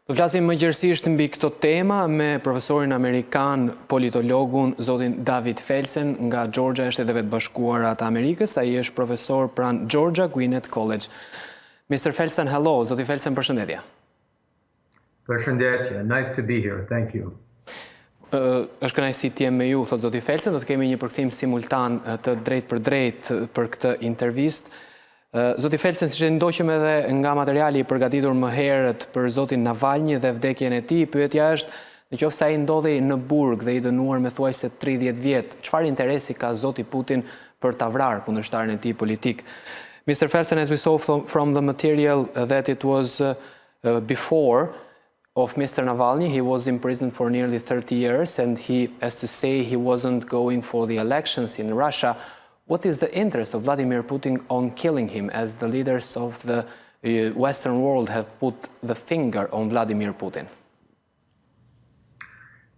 Do flasim më gjerësisht mbi këto tema me profesorin amerikan, politologun, zotin David Felsen nga Georgia e Shteteve të Bashkuara të Amerikës. Ai është profesor pranë Georgia Gwinnett College. Mr. Felsen, hello. Zoti Felsen, përshëndetje. Përshëndetje. Nice to be here. Thank you. Është kënaqësi të jem me ju, thot zoti Felsen. Do të kemi një përkthim simultan të drejt për këtë intervistë. Zoti Felsen, siç e ndoqëm edhe nga materiali i përgatitur më herët për zotin Navalny dhe vdekjen e tij, pyetja është, nëse ai ndodhej në burg dhe i dënuar me thuajse 30 vjet, çfarë interesi ka zoti Putin për ta vrarë kundërshtarin e tij politik? Mr. Felsen, as we saw from the material that it was before of Mr. Navalny, he was imprisoned for nearly 30 years and he, as to say, he wasn't going for the elections in Russia. What is the interest of Vladimir Putin on killing him, as the leaders of the Western world have put the finger on Vladimir Putin?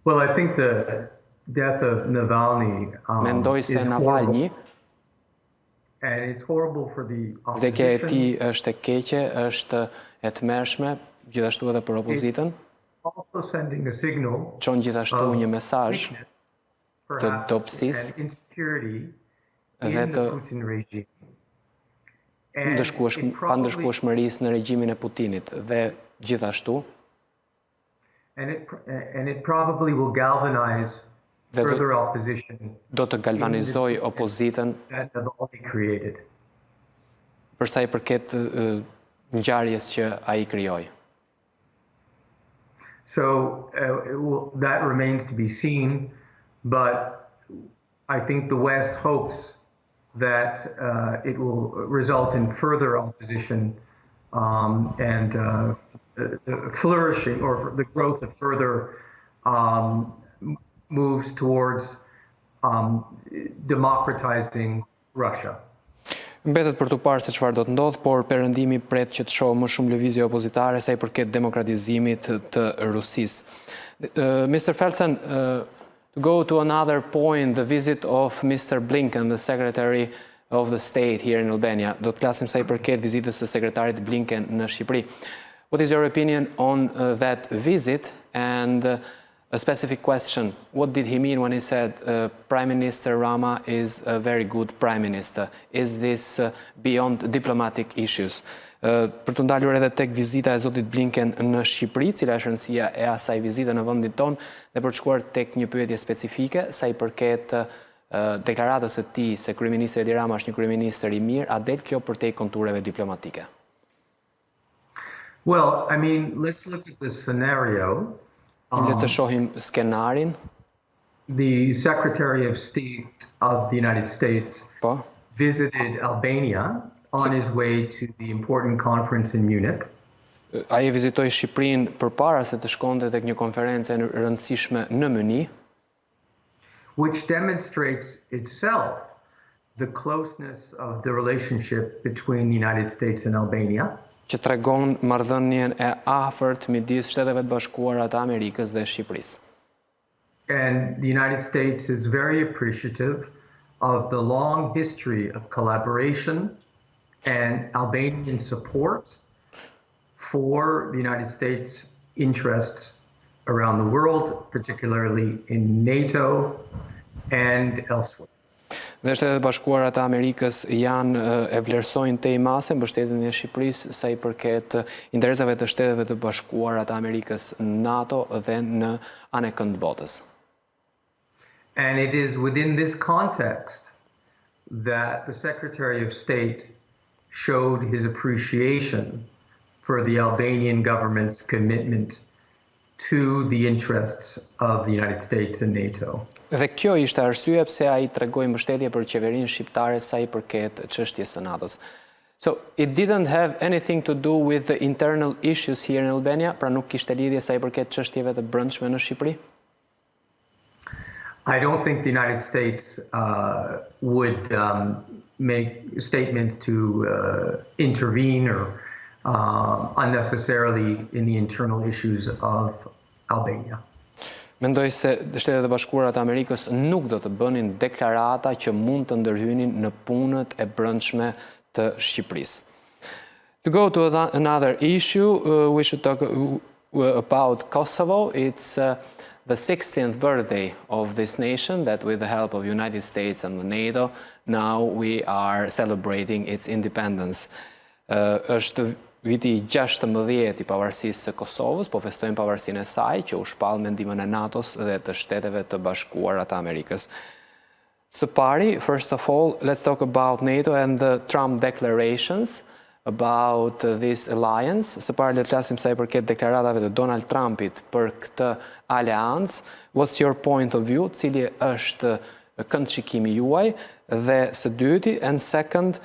Well, I think the death of Navalny is horrible. And it's horrible for the Vdekja e opposition. tij është e keqe, është e tmerrshme, gjithashtu edhe për opozitën. Also sending a signal Çon gjithashtu një mesazh weakness, të perhaps, dobësisë and insecurity dhe in të the Putin regime. And it probably, pandëshkueshmërisë në regjimin e Putinit dhe gjithashtu and it probably will galvanize further opposition do të galvanizoj opozitën that Navalny created. për sa i përket ngjarjes që ai krijoi. So that remains to be seen, but I think the West hopes that it will result in further opposition and the flourishing or the growth of further moves towards democratizing Russia. Mbetet për të parë se çfarë do të ndodhë, por perëndimi pret që të shohë më shumë lëvizje opozitare sa i përket demokratizimit të Rusisë. Mr. Felsen, to go to another point, the visit of Mr. Blinken, the Secretary of the State here in Albania. Do të flasim sa i përket vizitës së sekretarit Blinken në Shqipëri. What is your opinion on that visit? And a specific question, what did he mean when he said Prime Minister Rama is a very good Prime Minister? Is this beyond diplomatic issues? Për të ndalur edhe tek vizita e zotit Blinken në Shqipëri, cila është rëndësia e asaj vizite në vendin tonë, dhe për të shkuar tek një pyetje specifike sa i përket deklaratës së tij se kryeministri Edi Rama është një kryeministër i mirë, a del kjo përtej kontureve diplomatike? Well, I mean, let's look at the scenario. Le të shohim skenarin. The Secretary of State of the United States visited Albania on his way to the important conference in Munich. Ai vizitoi Shqipërinë përpara se të shkonte tek një konferencë e rëndësishme në Mynih, which demonstrates itself the closeness of the relationship between the United States and Albania. Që tregon marrëdhënien e afërt midis Shteteve të Bashkuara të Amerikës dhe Shqipërisë. And the United States is very appreciative of the long history of collaboration and Albanian support for the United States interests around the world, particularly in NATO and elsewhere. Dhe Shtetet e Bashkuara të Amerikës janë e vlerësojnë tej mase mbështetjen e Shqipërisë sa i përket interesave të Shteteve të Bashkuara të Amerikës në NATO dhe në anën të botës. And it is within this context that the Secretary of State showed his appreciation for the Albanian government's commitment to the interests of the United States and NATO. Dhe kjo ishte arsye pse ai tregoi mbështetje për qeverinë shqiptare sa i përket çështjes së NATO-s. So it didn't have anything to do with the internal issues here in Albania, pra nuk kishte lidhje sa i përket çështjeve të brendshme në Shqipëri? I don't think the United States would make statements to intervene or unnecessarily in the internal issues of Albania. Mendoj se Shtetet e Bashkuara të Amerikës nuk do të bënin deklarata që mund të ndërhynin në punët e brendshme të Shqipërisë. To go to another issue, we should talk about Kosovo, it's the 16th birthday of this nation that with the help of the United States and the NATO, now we are celebrating its independence. Është viti 16 I pavarësisë së Kosovës, po festojmë pavarësinë e saj, që u shpall me ndihmën e NATO-s dhe të Shteteve të Bashkuara të Amerikës. Së pari, first of all, let's talk about NATO and the Trump declarations about this alliance. Së pari le të flasim sa I përket deklaratave të Donald Trumpit për këtë aleancë. What's your point of view? Cili është këndshikimi juaj? Dhe së dyti, and second,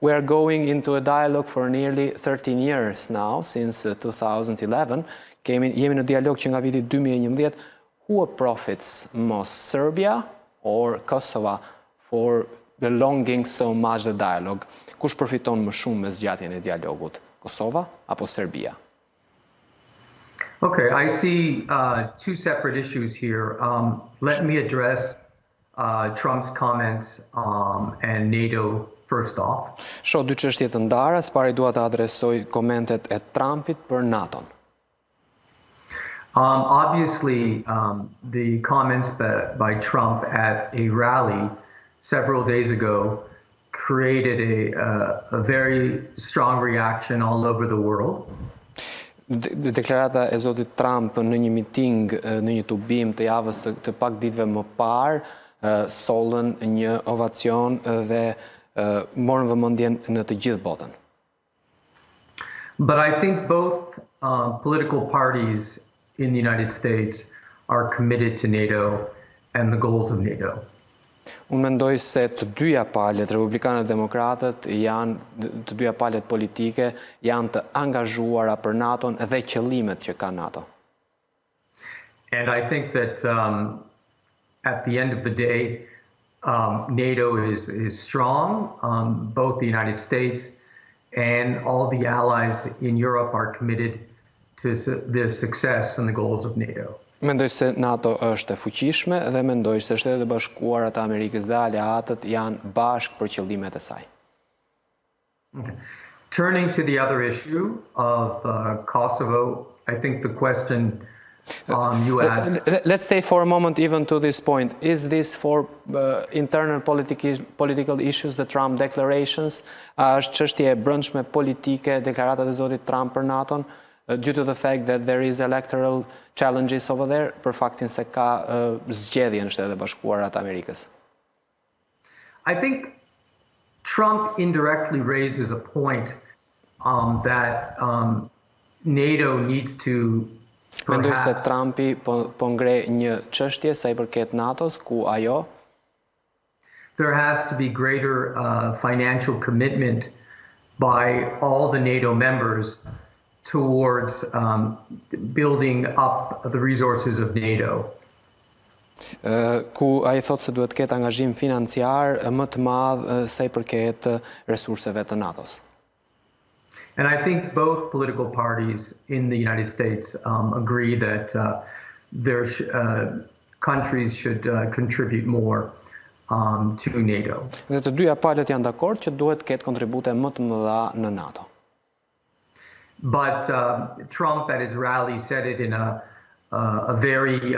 we are going into a dialogue for nearly 13 years now, since 2011. Jemi në dialog që nga viti 2011. Who profits most, Serbia or Kosovo, for belonging so much the dialogue? Kush përfiton më shumë me zgjatjen e dialogut? Kosova apo Serbia? Okay, I see two separate issues here. Let me address Trump's comments and NATO first off. Shoh dy çështje të ndara, së pari dua të adresoj komentet e Trumpit për NATO-n. Obviously, the comments by Trump at a rally several days ago created a very strong reaction all over the world. Deklarata e zotit Trump në një miting, në një tubim të javës të pak ditëve më parë, sollën një ovacion dhe morën vëmendjen në të gjithë botën. But I think both political parties in the United States are committed to NATO and the goals of NATO. Unë mendoj se të dyja palët, republikanët dhe demokratët, të dyja palët politike janë të angazhuara për NATO-n dhe qëllimet që ka NATO. And I think that at the end of the day, NATO is strong. Both the United States and all the allies in Europe are committed to the success and the goals of NATO. Mendoj se NATO është e fuqishme dhe mendoj se Shtetet e Bashkuara të Amerikës dhe aleatët janë bashkë për qëllimet e saj. Okay. Turning to the other issue of Kosovo, I think the question you asked... Let's stay for a moment even to this point. Is this for internal political issues, the Trump declarations? Është çështje e brendshme politike, deklaratat e zotit Trump për NATO-n? Due to the fact that there is electoral challenges over there, për faktin se ka zgjedhje në Shtetet e Bashkuara të Amerikës. I think Trump indirectly raises a point that NATO needs to Mendoj se Trumpi po ngre një çështje sa I përket NATO-s, ku ajo there has to be greater financial commitment by all the NATO members towards building up the resources of NATO. Ku ai thotë se duhet të ketë angazhim financiar më të madh sa I përket resurseve të NATO-s. And I think both political parties in the United States agree that countries should contribute more to NATO. Dhe të dyja palët janë dakord që duhet të ketë kontribute më të mëdha në NATO. But Trump at his rally said it in a very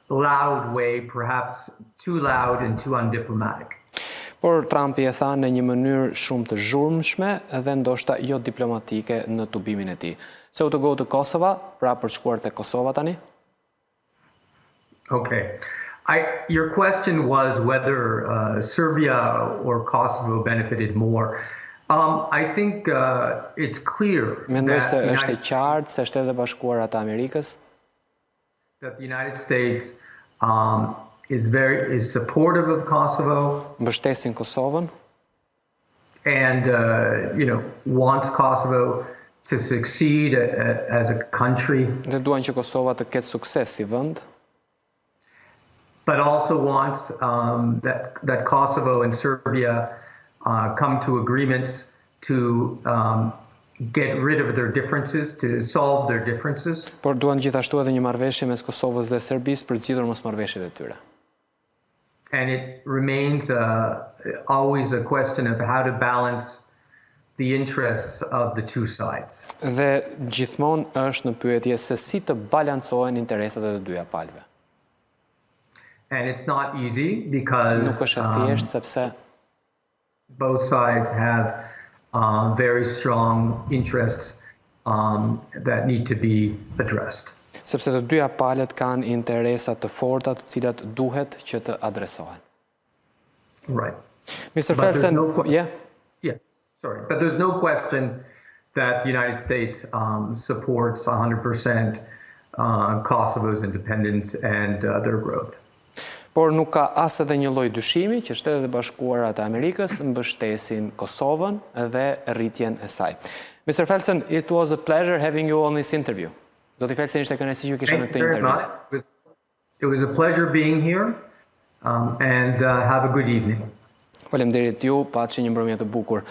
loud way, perhaps too loud and too undiplomatic. Por Trumpi e tha në një mënyrë shumë të zhurmshme dhe ndoshta jo diplomatike në tubimin e tij. So to go to Kosovo, pra për shkuar te Kosova tani? Okay. Your question was whether Serbia or Kosovo benefited more. I think it's clear Mendoj se është e qartë se Shtetet e Bashkuara të Amerikës that the United States is supportive of Kosovo. Mbështesin Kosovën. And wants Kosovo to succeed as a country. Dhe duan që Kosova të ketë sukses si vend. But also wants that Kosovo and Serbia come to agreements to get rid of their differences, to solve their differences. Por duan gjithashtu edhe një marrëveshje mes Kosovës dhe Serbisë për zgjidhur mosmarrëveshjet e tyre. And it remains always a question of how to balance the interests of the two sides. Dhe gjithmonë është në pyetje se si të balancohen interesat e të dyja palëve. And it's not easy Nuk because është e thjeshtë sepse both sides have very strong interests that need to be addressed. Sepse të dyja palët kanë interesa të forta të cilat duhet që të adresohen. Right. Mr. But there's Felsen, no yeah. Yes, sorry. But there's no question that the United States supports 100% Kosovo's independence and their growth. Por nuk ka as edhe një lloj dyshimi që Shtetet e Bashkuara të Amerikës mbështesin Kosovën dhe rritjen e saj. Mr. Felsen, it was a pleasure having you on this interview. Zoti Felsen, ishte kënaqësi që kisha në këtë intervistë. It was a pleasure being here and have a good evening. Faleminderit ju, patni një mbrëmje të bukur.